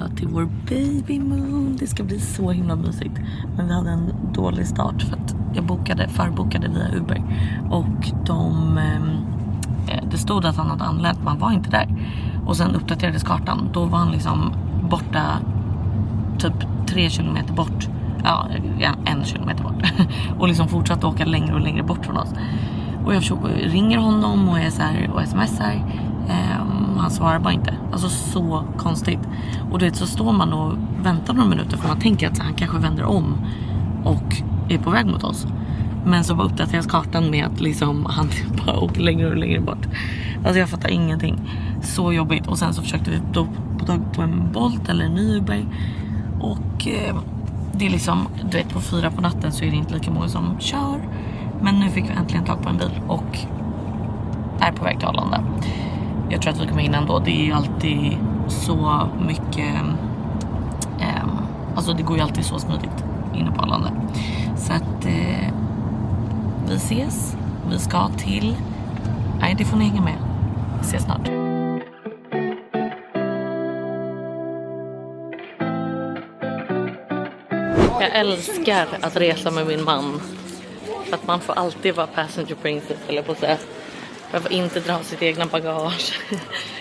Arlanda till vår baby moon. Det ska bli så himla mysigt. Men vi hade en dålig start för att jag förbokade via Uber. Och det stod att han hade anlänt, man var inte där. Och sen uppdaterades kartan. Då var han liksom borta typ 3 kilometer bort. Ja, 1 kilometer bort. Och liksom fortsatte åka längre och längre bort från oss. Och jag ringer honom och är så här och smsar. Han svarar bara inte. Alltså så konstigt. Och du vet, så står man och väntar några minuter för man tänker att han kanske vänder om och är på väg mot oss. Men så bara uppdateras kartan med att liksom han bara åker längre och längre bort. Alltså jag fattar ingenting. Så jobbigt. Och sen så försökte vi då få tag på en Bolt eller en ny Uber. Och det är liksom, du vet, på 4 på natten så är det inte lika många som kör. Men nu fick vi äntligen tag på en bil och är på väg till Arlanda. Jag tror att vi kommer in ändå. Det är ju alltid så mycket... alltså det går ju alltid så smidigt inne på Arlanda. Så att vi ses. Vi ska till... Nej, det får ni hänga med. Vi ses snart. Jag älskar att resa med min man. För att man får alltid vara passenger princess eller på sätt. Man får inte dra sitt egna bagage.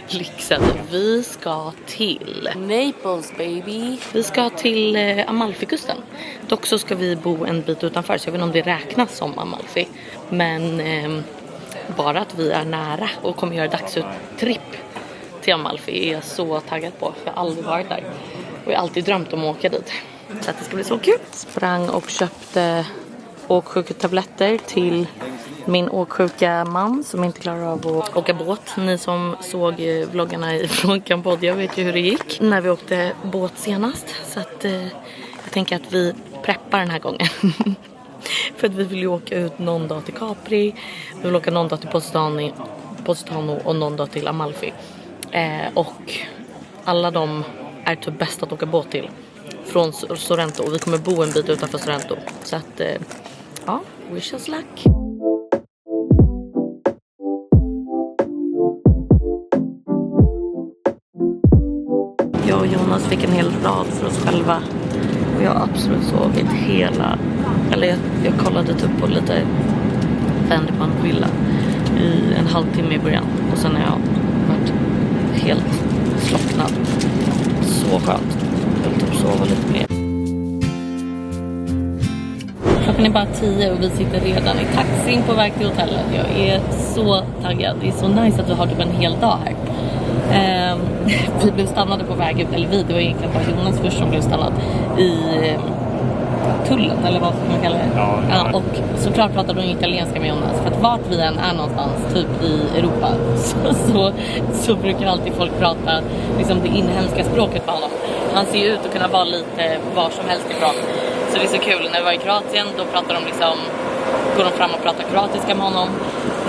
Lyxen. Vi ska till Naples, baby. Vi ska till Amalfikusten. Dock så ska vi bo en bit utanför. Så jag vet inte om det räknas som Amalfi. Men bara att vi är nära och kommer göra dagsuttripp till Amalfi är jag så taggad på. Jag har aldrig varit där. Och jag har alltid drömt om att åka dit. Så att det ska bli så kul. Sprang och köpte åksjuketabletter till min åksjuka man som inte klarar av att åka båt. Ni som såg vloggarna från Kambodja vet ju hur det gick när vi åkte båt senast. Så att jag tänker att vi preppar den här gången. För att vi vill ju åka ut någon dag till Capri. Vi vill åka någon dag till Positano och någon dag till Amalfi. Och alla de är typ bäst att åka båt till. Från Sorrento. Och vi kommer bo en bit utanför Sorrento. Så att, ja, wish us luck. Jag och Jonas fick en hel rad för oss själva. Och jag har absolut sovit hela... Eller jag kollade typ på lite Vanderpump Villa i en halvtimme i början. Och sen har jag varit helt slocknad. Så skönt. Jag vill typ sova lite mer. Klockan är bara 10 och vi sitter redan i taxin på väg till hotellet. Jag är så taggad. Det är så nice att vi har typ en hel dag här. Vi blev stannade på väg ut. Eller det var egentligen bara Jonas först som blev stannad i tullen, eller vad man kallar det. Ja, och såklart pratade de italienska med Jonas. För att vart vi än är någonstans, typ i Europa, så brukar alltid folk prata liksom det inhemska språket på honom. Han ser ju ut att kunna vara lite var som helst ifrån. Så det är så kul. När vi var i Kroatien, då pratar de liksom, går de fram och pratar kroatiska med honom.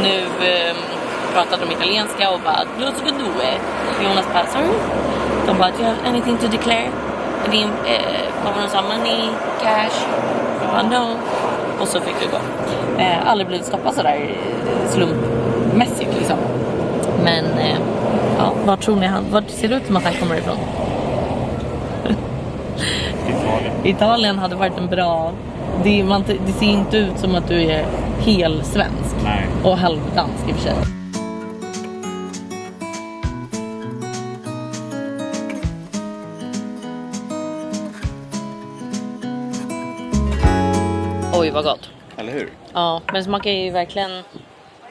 Nu pratade de italienska och bara låt oss gå. Jonas bara, sorry. De bara, do you have anything to declare? Vad var de sa? Money, cash? No. Och så fick vi gå. Aldrig blivit stoppad sådär slumpmässigt liksom. Men ja, vad tror ni vad ser det ut som att han kommer ifrån? Italien hade varit en bra... Det ser inte ut som att du är hel svensk. Nej. Och halvdansk i och för sig. Oj, vad gott. Eller hur? Ja, men smakar ju verkligen...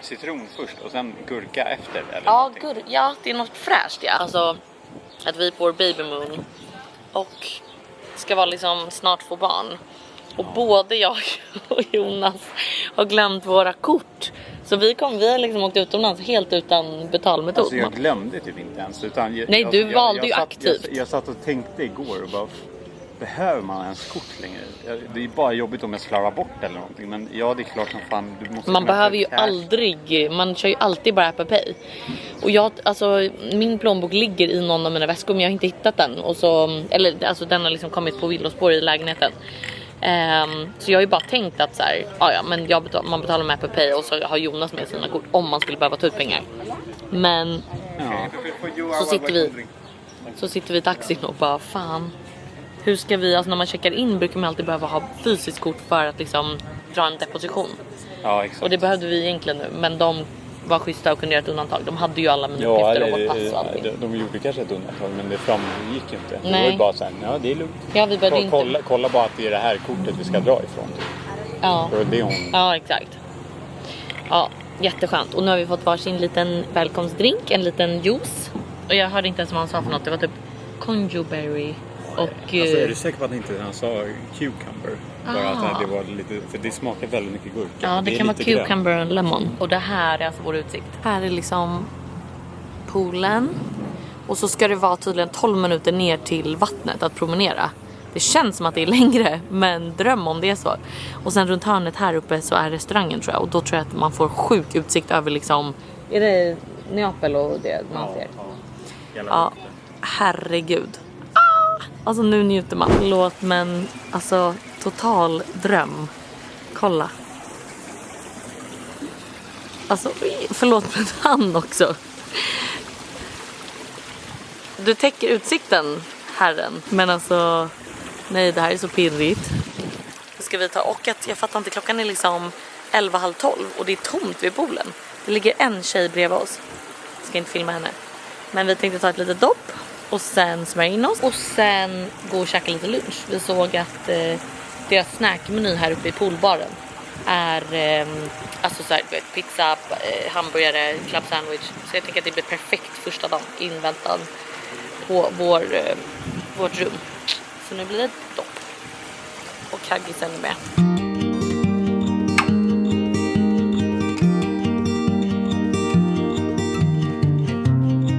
Citron först och sen gurka efter. Eller ja, ja, det är något fräscht, ja. Alltså, att vi får baby moon och ska vara liksom snart få barn. Och både jag och Jonas har glömt våra kort. Så vi har liksom åkt utomlands helt utan betalmetod. Alltså jag glömde typ inte ens. Utan nej, du valde ju aktivt. Jag satt och tänkte igår och bara... Behöver man ens kort längre? Det är bara jobbigt om jag slarvar bort eller någonting. Men ja, det är klart som fan. Du måste man behöver ju aldrig... Man kör ju alltid bara Apple Pay. Och min plånbok ligger i någon av mina väskor. Men jag har inte hittat den. Och så, eller alltså den har liksom kommit på villospår i lägenheten. Så jag har ju bara tänkt att så här, men man betalar med Apple Pay. Och så har Jonas med sina kort om man skulle behöva ta ut pengar. Men så sitter vi Så sitter vi i taxin och bara fan, hur ska vi, alltså när man checkar in brukar man alltid behöva ha fysiskt kort för att liksom dra en deposition. Ja, exakt. Och det behövde vi egentligen nu, men de var schyssta och kunde göra ett undantag. De hade ju alla mina uppgifter och vårt pass och allting. De gjorde kanske ett undantag, men det framgick ju inte. Nej. Det var ju bara såhär, ja det är lugnt. Ja, vi behövde inte. Kolla bara att det är det här kortet vi ska dra ifrån. Ja. Det hon... Ja, exakt. Ja, jätteskönt. Och nu har vi fått varsin liten välkomstdrink, en liten juice. Och jag hörde inte ens vad han sa för något. Det var typ conjuberry och... Alltså, är du säker på att inte han sa cucumber? Bara att det var lite, för det smakar väldigt mycket gurka. Ja, det kan vara cucumber och lemon. Och det här är alltså vår utsikt. Här är liksom poolen. Och så ska det vara tydligen 12 minuter ner till vattnet att promenera. Det känns som att det är längre, men dröm om det är så. Och sen runt hörnet här uppe så är restaurangen tror jag. Och då tror jag att man får sjuk utsikt över liksom... Är det Neapel och det man ser? Ja, herregud. Alltså nu njuter man. Förlåt, men alltså total dröm. Kolla. Alltså förlåt, men han också. Du täcker utsikten, herren. Men alltså, nej, det här är så pirrigt. Då ska vi ta, och att jag fattar inte, klockan är liksom 11:30 och det är tomt vid poolen. Det ligger en tjej bredvid oss. Jag ska inte filma henne. Men vi tänkte ta ett litet dopp och sen smörja in oss och sen gå och käka lite lunch. Vi såg att deras snackmeny här uppe i poolbaren är alltså så här, pizza, hamburgare, club sandwich. Så jag tänker att det blir perfekt första dagen inväntan på vårt rum. Så nu blir det dopp. Och kaggisen är med.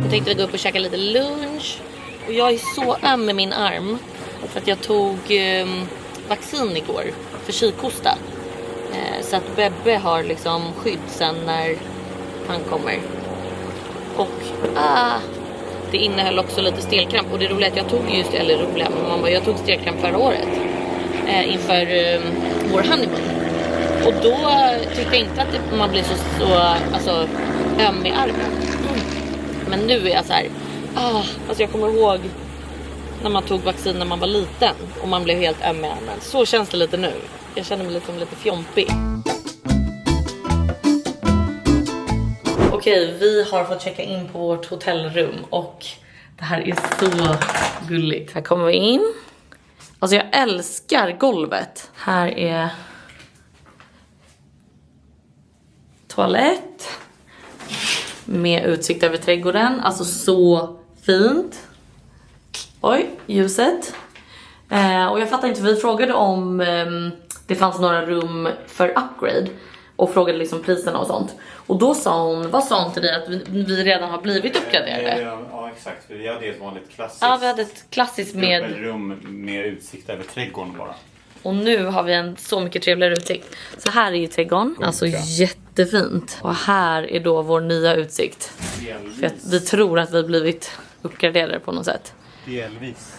Jag tänkte gå upp och käka lite lunch. Och jag är så öm med min arm. För att jag tog vaccin igår för kikhosta. Så att Bebbe har liksom skydd sen när han kommer. Och det innehöll också lite stelkramp. Och det roliga är att jag tog just, eller roliga, men man bara, jag tog stelkramp förra året. Inför vår honeymoon. Och då tyckte jag inte att man blir så alltså, öm i armen. Men nu är jag så här, alltså jag kommer ihåg när man tog vaccin när man var liten och man blev helt öm i armen. Så känns det lite nu. Jag känner mig liksom lite fjompig. Okej, vi har fått checka in på vårt hotellrum och det här är så gulligt. Här kommer vi in. Alltså jag älskar golvet. Här är toalett med utsikt över trädgården. Alltså så fint. Oj, ljuset. Och jag fattar inte, vi frågade om det fanns några rum för upgrade. Och frågade liksom priserna och sånt. Och då sa hon, vad sa hon till dig? Att vi redan har blivit uppgraderade? Ja, exakt. För vi hade ett vanligt klassiskt. Ja, vi hade ett klassiskt med rum med utsikt över trädgården bara. Och nu har vi en så mycket trevligare utsikt. Så här är ju trädgården. Alltså jättefint. Och här är då vår nya utsikt. För att vi tror att vi har blivit uppgraderade på något sätt. Delvis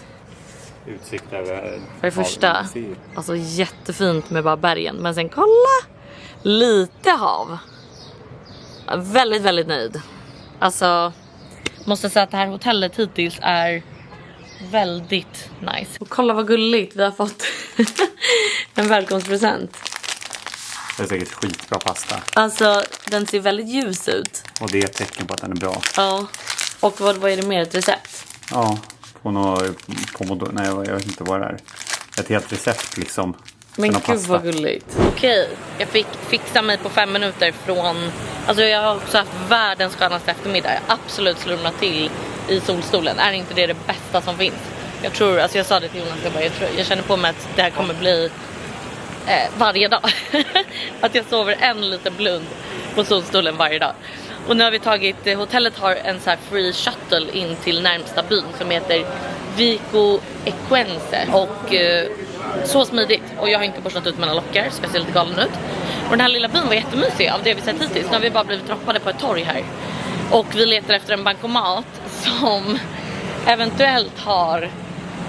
utsikt över. För det första, alltså jättefint med bara bergen. Men sen kolla, lite hav. Väldigt, väldigt nöjd. Alltså, måste säga att det här hotellet hittills är väldigt nice. Och kolla vad gulligt, vi har fått en välkomstpresent. Det är säkert skitbra pasta. Alltså, den ser väldigt ljus ut. Och det är ett tecken på att den är bra. Ja. Och vad är det mer? Ett recept? Ja, nej jag vet inte vad det är. Ett helt recept liksom. Men gud vad gulligt. Okej, jag fick fixa mig på 5 minuter från... Alltså jag har också haft världens skönaste eftermiddag. Jag absolut slumnat till i solstolen. Är inte det bästa som finns? Jag tror, alltså jag sa det till Jonas, jag känner på mig att det här kommer bli varje dag. Att jag sover en liten blund på solstolen varje dag. Och nu har vi tagit, hotellet har en så här free shuttle in till närmsta byn som heter Vico Equense. Och så smidigt. Och jag har inte borstat ut mina lockar så jag ser lite galen ut. Och den här lilla byn var jättemysig av det vi sett hittills. Nu har vi bara blivit droppade på ett torg här. Och vi letar efter en bankomat som eventuellt har...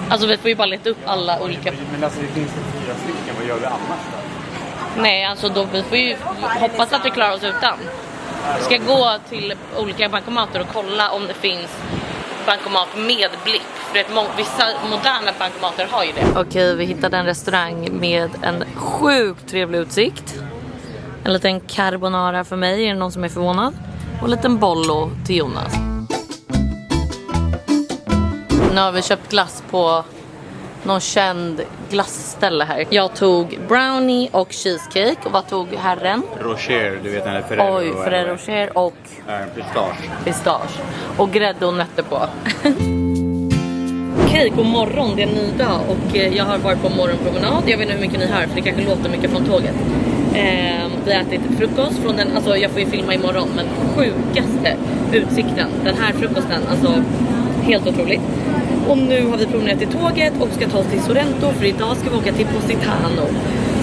Alltså vi får ju bara leta upp alla olika... Men alltså det finns 4 stycken, vad gör vi annars då? Nej, alltså då vi får ju hoppas att vi klarar oss utan. Vi ska gå till olika bankomater och kolla om det finns bankomat med blipp. För vissa moderna bankomater har ju det. Okej, vi hittade en restaurang med en sjukt trevlig utsikt. En liten carbonara för mig, är det någon som är förvånad? Och en liten bollo till Jonas. Nu har vi köpt glass på någon känd glassställe här. Jag tog brownie och cheesecake. Och vad tog herren? Rocher, du vet den här Ferrero. Oj, Ferrero Rocher och pistage. Och grädde och nötter på. Okej, god morgon, det är en ny dag. Och jag har varit på morgonpromenad. Jag vet inte hur mycket ni hör, för det kanske låter mycket från tåget. Vi har ätit frukost från den, alltså jag får ju filma imorgon, men sjukaste utsikten. Den här frukosten, alltså helt otroligt. Och nu har vi promenerat till tåget och ska ta oss till Sorrento, för idag ska vi åka till Positano.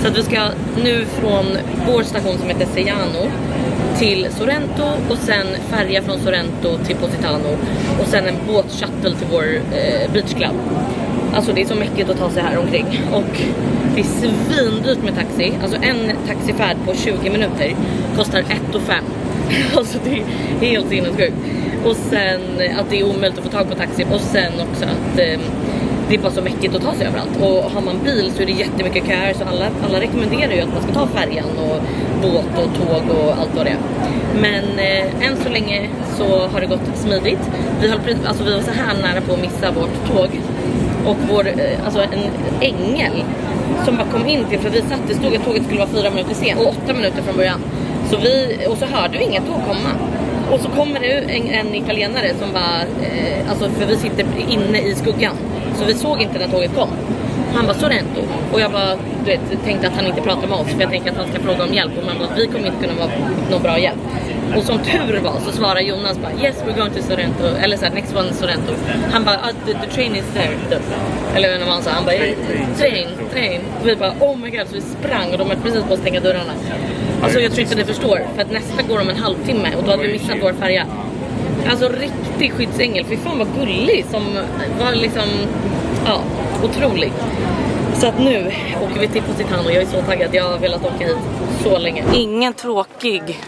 Så att vi ska nu från vår station som heter Seiano till Sorrento och sen färja från Sorrento till Positano och sen en båtshuttle till vår beach club. Alltså det är så mäckigt att ta sig här omkring. Och det är svindyrt med taxi. Alltså en taxifärd på 20 minuter kostar 1,5. Alltså det är helt sinnessjukt. Och sen att det är omöjligt att få tag på taxi. Och sen också att det är bara så mäckigt att ta sig överallt. Och har man bil så är det jättemycket köer. Så alla rekommenderar ju att man ska ta färjan och båt och tåg och allt vad det är. Men än så länge så har det gått smidigt. Vi var så här nära på att missa vårt tåg. Och en ängel som bara kom in till, för det stod att tåget skulle vara 4 minuter sen och 8 minuter från början. Och så hörde vi inget tåg komma. Och så kommer det en italienare som bara, för vi sitter inne i skuggan. Så vi såg inte när tåget kom. Han var Sorrento. Och jag bara tänkte att han inte pratade med oss. För jag tänkte att han ska fråga om hjälp. Och man bara, vi kommer inte kunna vara någon bra hjälp. Och som tur var så svarade Jonas bara, yes, we're going to Sorrento. Eller såhär, next one Sorrento. Han bara, the train is there. Eller när man sa, han bara, train. Och vi bara, oh my god, så vi sprang. Och de höll precis på att stänga dörrarna. Alltså jag tror inte ni förstår. För att nästa går om en halvtimme. Och då hade vi missat vår färja. Alltså riktig skyddsängel. Fy fan vad gullig. Som var liksom, ja, otrolig. Så att nu åker vi till Positano. Jag är så taggad, jag har velat åka hit så länge. Ingen tråkig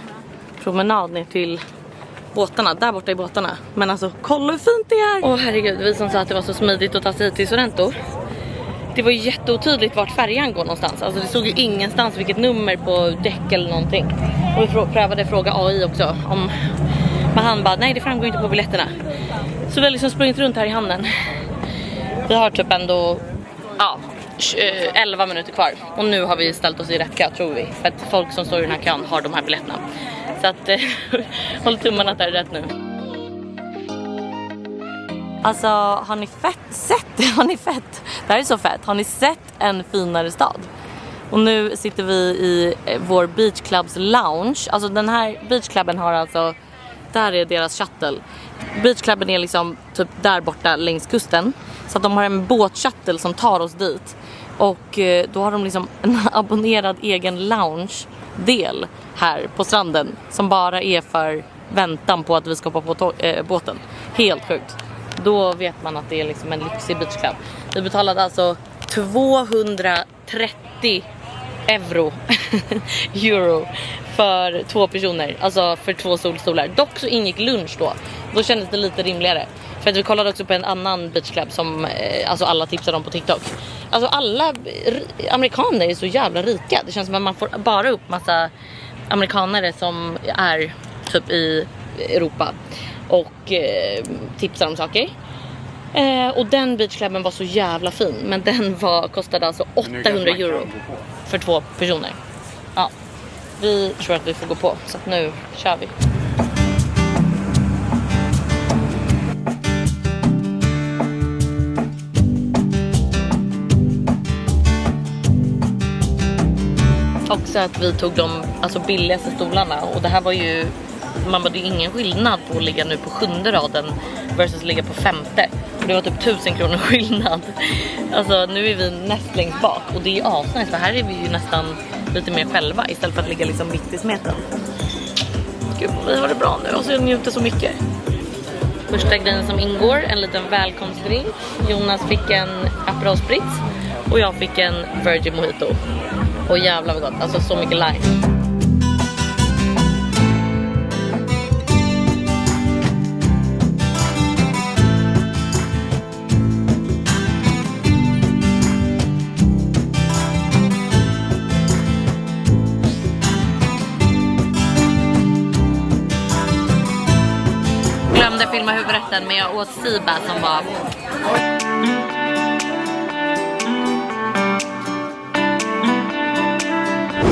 promenad ner till båtarna, där borta i båtarna. Men alltså, kolla hur fint det är. Åh herregud, vi som sa att det var så smidigt att ta sig hit till Sorrento. Det var ju jätteotydligt vart färjan går någonstans. Alltså det såg ju ingenstans vilket nummer på däck eller någonting. Och vi prövade fråga AI också men han bara, nej det framgår inte på biljetterna. Så vi har liksom sprungit runt här i hamnen. Vi har typ ändå 11 minuter kvar. Och nu har vi ställt oss i rätt kö, tror vi. För att folk som står i den här kön har de här biljetterna. Så att håll tummarna att det är rätt nu. Alltså, har ni sett? Det här är så fett. Har ni sett en finare stad? Och nu sitter vi i vår Beach Clubs lounge. Alltså den här Beach Clubben har alltså, där är deras shuttle. Beach Clubben är liksom typ där borta längs kusten. Så att de har en båtshuttle som tar oss dit. Och då har de liksom en abonnerad egen lounge-del här på stranden. Som bara är för väntan på att vi ska hoppa på båten. Helt sjukt. Då vet man att det är liksom en lyxig beach club. Vi betalade alltså 230 euro för 2 personer. Alltså för 2 solstolar. Dock så ingick lunch då. Då kändes det lite rimligare. För att vi kollade också på en annan beach club som alltså alla tipsade om på TikTok. Alltså alla amerikaner är så jävla rika. Det känns som att man får bara upp massa amerikanare som är typ i Europa och tipsar om saker. Och den beachclubben var så jävla fin. Men den kostade alltså 800 euro för 2 personer. Ja, vi tror att vi får gå på. Så att nu kör vi. Också att vi tog de billigaste stolarna. Och det här var ju, det är ingen skillnad på att ligga nu på 7:e raden versus ligga på 5:e. Det var typ 1000 kronor skillnad. Alltså nu är vi näst längst bak. Och det är ju asnice, för här är vi ju nästan lite mer själva istället för att ligga liksom mitt i smeten. Gud, vi har det bra nu. Och så njuter så mycket. Första grejen som ingår, en liten välkomstdrink. Jonas fick en Aperol Spritz och jag fick en Virgin Mojito. Och jävlar vad gott, alltså så mycket lime. filma huvudrätten, men jag åt Siba som var...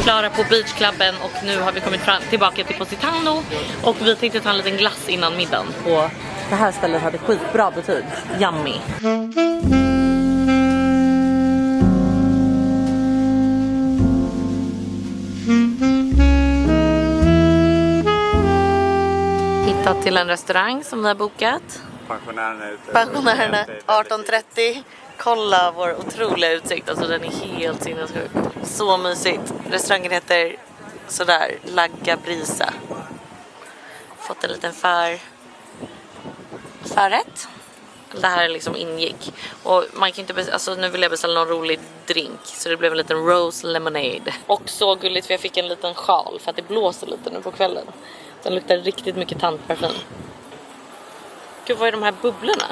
Klara på beachklubben och nu har vi kommit tillbaka till Positano och vi tänkte ta en liten glass innan middagen på det här stället hade skitbra betyg. Yummy. Hittat till en restaurang som vi har bokat. Pensionärerna 18:30. Kolla vår otroliga utsikt. Alltså den är helt sinnessjuk. Så mysigt. Restaurangen heter sådär Lagga Brisa. Fått en liten förrätt. Det här liksom ingick. Och man kan inte alltså nu vill jag beställa någon rolig drink. Så det blev en liten rose lemonade. Och så gulligt för jag fick en liten sjal. För att det blåser lite nu på kvällen. Den luktar riktigt mycket tandparfym. Gud, vad är de här bubblorna?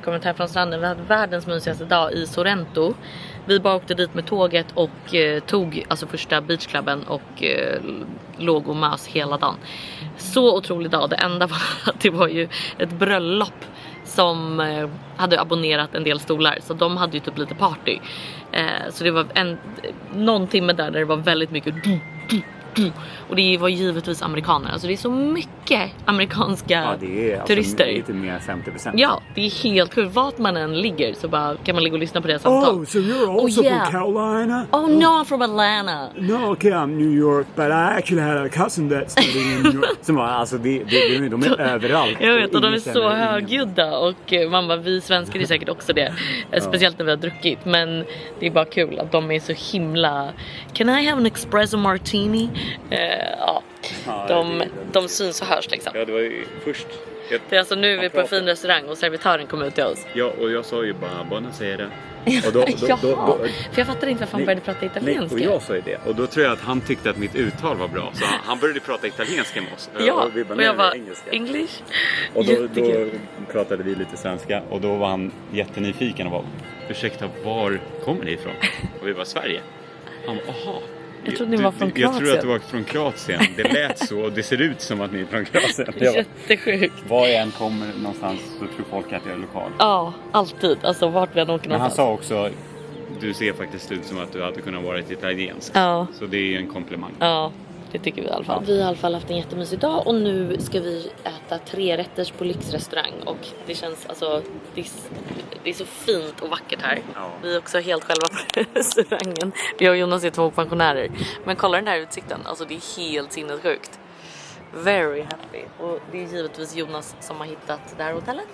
Kommit här från stranden. Vi hade världens mysigaste dag i Sorrento. Vi bara åkte dit med tåget och tog alltså första beachklubben och låg och mös hela dagen. Så otrolig dag. Det enda var att det var ju ett bröllop som hade abonnerat en del stolar. Så de hade ju typ lite party. Så det var någon timme där det var väldigt mycket och det var givetvis amerikaner. Alltså det är så mycket amerikanska turister. Det är lite mer 50%. Ja, det är helt kul. Vart man än ligger så bara kan man ligga och lyssna på det samtal. Oh, so you're also from Carolina? Oh no, I'm from Atlanta. No, okay, I'm New York, but I actually had a cousin that studied in New York. Som alltså de är överallt. Jag vet, och de är så högljudda. Och man bara, vi svenskar är säkert också det. Speciellt när vi har druckit. Men det är bara kul att de är så himla... Can I have an espresso martini? De syns och hörs liksom. Ja, det var ju först. Det är alltså nu är vi på en fin restaurang och servitören kom ut till oss. Ja, och jag sa ju bara, buonasera. Och då, för jag fattar inte varför han började prata italienska. Nej, och jag sa ju det. Och då tror jag att han tyckte att mitt uttal var bra. Så han började prata italienska med oss. Ja, och jag var English. Och då pratade vi lite svenska. Och då var han jättenyfiken och var, ursäkta, var kommer ni ifrån? Och vi var Sverige. Han var, aha. Jag trodde ni var från Kroatien. Jag tror att du var från Kroatien. Det lät så och det ser ut som att ni är från Kroatien. Jättesjukt. Var jag än kommer någonstans så tror folk att jag är lokal. Ja, alltid. Alltså vart vi än åker någonstans. Men han sa också, du ser faktiskt ut som att du hade kunnat vara italiensk. Ja. Så det är en komplimang. Ja, det tycker vi i alla fall. Vi har i alla fall haft en jättemysig dag och nu ska vi äta 3-rätters på lyxrestaurang. Och det känns, alltså, det är så fint och vackert här. Ja. Vi är också helt själva på restaurangen. Vi och Jonas är 2 pensionärer. Men kolla den här utsikten, alltså det är helt sinnessjukt. Very happy. Och det är givetvis Jonas som har hittat det här hotellet.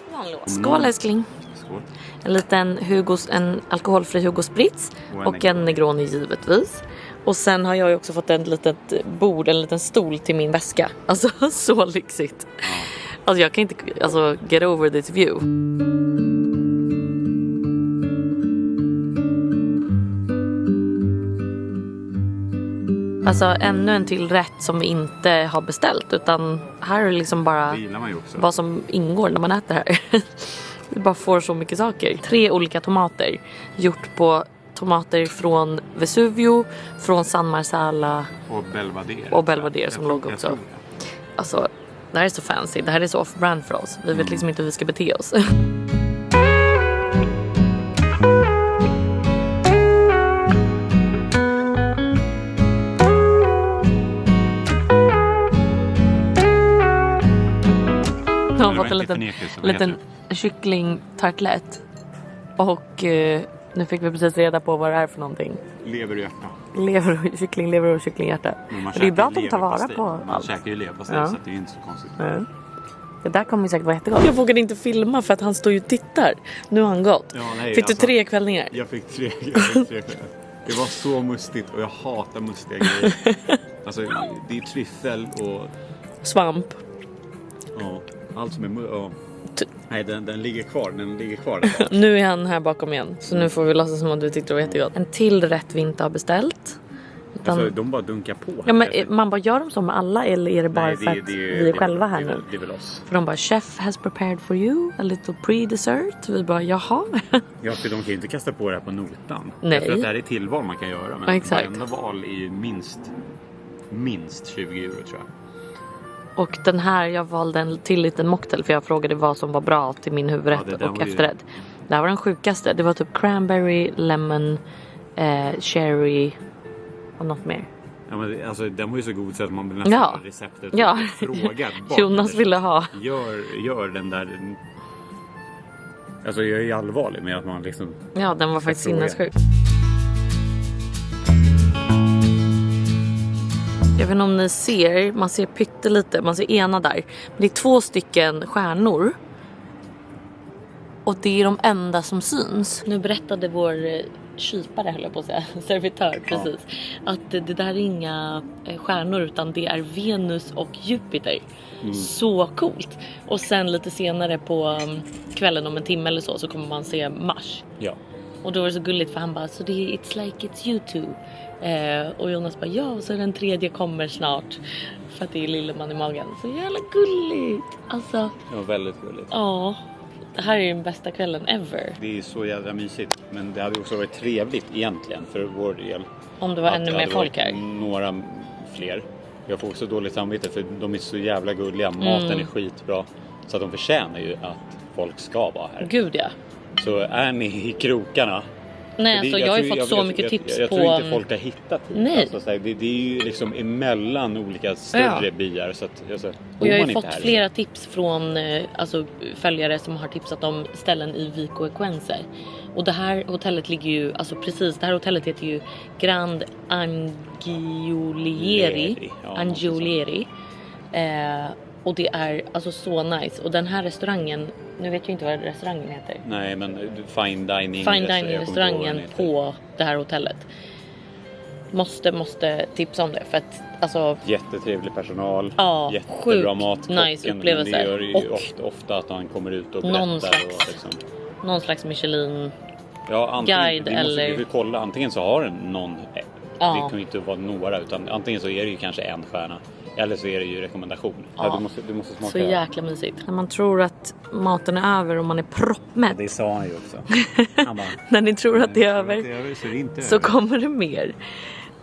Skål älskling. Skål. En liten en alkoholfri Hugo Spritz och en Negroni givetvis. Och sen har jag ju också fått en liten stol till min väska. Alltså så lyxigt. Alltså jag kan inte get over this view. Alltså ännu en till rätt som vi inte har beställt. Utan här är det liksom bara vad som ingår när man äter här. Vi bara får så mycket saker. 3 olika tomater. Gjort på tomater från Vesuvio, från San Marzala och Belvedere som låg också. Alltså, det här är så fancy. Det här är så off-brand för oss. Vi vet liksom inte hur vi ska bete oss. Jag har fått en liten kycklingtartlett. Och nu fick vi precis reda på vad det är för någonting. Lever och hjärta. Lever och kycklinghjärta. Men det är bra att de tar vara på Man allt. käkar ju leverpastej så det är inte så konstigt. Mm. Det där kommer säkert vara jättegott. Jag vågade inte filma för att han står ju och tittar. Nu har han gått. Ja, nej, fick du 3 kvällningar? Jag fick 3 kvällningar. Det var så mustigt och jag hatar mustiga grejer. Alltså det är tryffel och Svamp. ja, allt som är nej, den ligger kvar. Den ligger kvar där. Nu är han här bakom igen. Så nu får vi låtsas som att du tyckte det var jättegott. En till rätt vi inte har beställt. Utan... Alltså, de bara dunkar på. Ja, men man bara gör de så med alla eller är det bara nej, för att vi är själva här nu? Det är väl oss. För de bara, chef has prepared for you a little pre-dessert. Vi bara, jaha. Ja, för de kan ju inte kasta på det här på notan. Nej. Jag tror att det här är tillval man kan göra. Men ja, exakt. varenda val är ju minst 20 euro tror jag. Och den här, jag valde en till liten mocktail för jag frågade vad som var bra till min huvudrätt och efterrätt. Det här var den sjukaste. Det var typ cranberry, lemon, cherry och något mer. Ja, men alltså den var ju så god så att man vill nästan ha receptet. Ja. Fråga Jonas ville ha. Gör den där. Alltså jag är allvarlig med att man liksom. Ja, den var faktiskt sinnessjuk. Jag vet inte om ni ser, man ser pyttelite, man ser ena där. Men det är 2 stycken stjärnor. Och det är de enda som syns. Nu berättade vår kypare, höll jag på att säga, servitör precis, att det där är inga stjärnor utan det är Venus och Jupiter. Så coolt. Och sen lite senare på kvällen om en timme eller så kommer man se Mars. Ja. Och då var det så gulligt för han bara, så det är it's like it's you two. Och Jonas bara, ja, så den 3:e kommer snart. För att det är Lilleman i magen. Så jävla gulligt. Alltså. Det var väldigt gulligt. Ja. Det här är den bästa kvällen ever. Det är så jävla mysigt. Men det hade också varit trevligt egentligen för vår del. Om det var ännu mer folk här. Några fler. Jag får också dåligt samvete för de är så jävla gulliga. Maten är skitbra. Så att de förtjänar ju att folk ska vara här. Gud ja. Så är ni i krokarna. Nej, alltså jag har ju fått så mycket tips jag på... tror inte folk har hittat hit. Nej. Alltså, så här, det är ju liksom emellan olika större byar. Så att, alltså, och jag har ju fått flera tips från alltså, följare som har tipsat om ställen i Vico Equense. Och det här hotellet ligger ju, alltså precis, det här hotellet heter ju Grand Angiolieri. Angiolieri. Och det är alltså så nice. Och den här restauranger, nu vet jag inte vad restaurangen heter. Nej, men fine dining restaurangen på det här hotellet. Måste tipsa om det för att alltså jättetrevlig personal, sjukt jättebra mat, nice upplevelse. Det gör ju ofta att han kommer ut och berättar någon slags Michelin guide eller vi kolla, antingen så har den någon det kan ju inte vara några utan antingen så är det ju kanske 1 stjärna eller så är det ju rekommendation. Du måste smaka. Så jäkla mysigt. När man tror att maten är över och man är proppmätt. Det sa han ju också. Han bara, när ni tror att det är över så kommer det mer.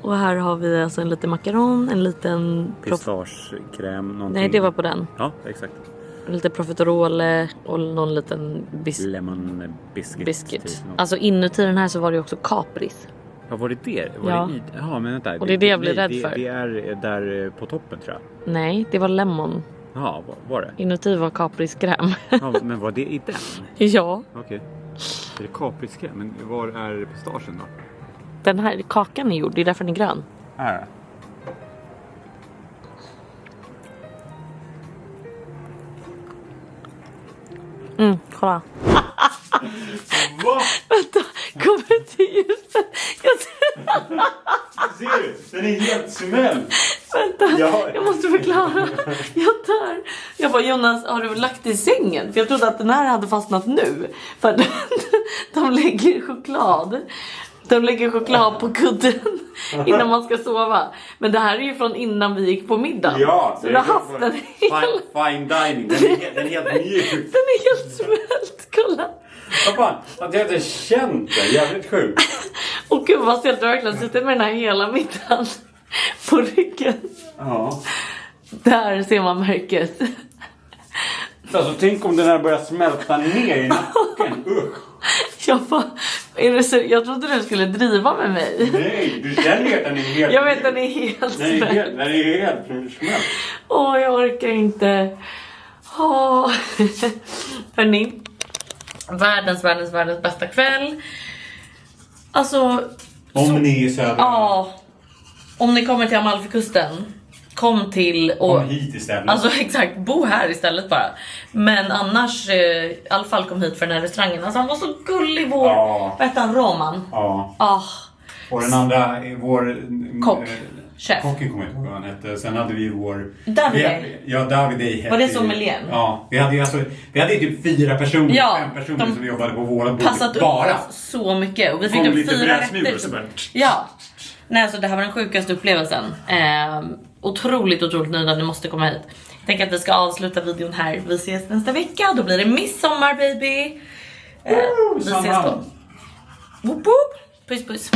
Och här har vi alltså en liten makaron, en liten pistagekräm någonting. Nej, det var på den. Ja, exakt. Lite profiterole och någon liten lemon biscuit. Typ, alltså inuti den här så var det också kapris. Ja, var det det? Ja, men vänta. Och det är det jag blir rädd för. Det är där på toppen tror jag. Nej, det var lemon. Ja, var det? Inuti var kapriskräm. Ja, men var det i den? Ja. Okej. Är det kapriskräm? Men var är pistagen då? Den här kakan är gjord, det är därför den är grön. Här. Kolla. Vänta, kommer till ljuset. Ser du? Den är helt smält. Vänta, jag måste förklara. Jag dör. Jag bara, Jonas, har du lagt i sängen? För jag trodde att den här hade fastnat nu. För de lägger choklad. De lägger choklad på kudden innan man ska sova. Men det här är ju från innan vi gick på middag. Ja, så du har haft den fine dining. Den är helt mjuk. Den är helt smält, kolla. Vad fan, att jag inte känt det. Jävligt sjukt. Och gud vad stelt, du har verkligen suttit med den här hela middagen på ryggen. Ja. Där ser man märkes. Alltså tänk om den här börjar smälta ner i nacken. Jag trodde du skulle driva med mig. Nej, du känner att den är helt... Jag vet, den är helt smält. Den är helt smält. Jag orkar inte. Hörni, världens bästa kväll. Alltså Om ni är söder. ja, om ni kommer till Amalfikusten, kom till och Kom hit istället. alltså exakt, bo här istället bara. Men annars i alla fall kom hit för den här restaurangen. Alltså han var så gullig, vår vad heter han, Roman. Ja. Och den andra, vår Kock. Chef. Kocken kommer jag inte ihåg vad han hette. Sen hade vi vår Davide. Davide hette. Var det sommelieren? Ja, vi hade ju typ 4 personer, Ja, 5 personer som jobbade på våra bord. Passat upp bara. oss så mycket. Och vi fick Kom typ lite 4 brödsmulor rätter. så bara- Ja. Nej, alltså det här var den sjukaste upplevelsen. Otroligt nöjda, ni måste komma hit. Jag tänker att vi ska avsluta videon här. Vi ses nästa vecka, då blir det midsommar baby. Vi ses då. Woop woop. Puss puss.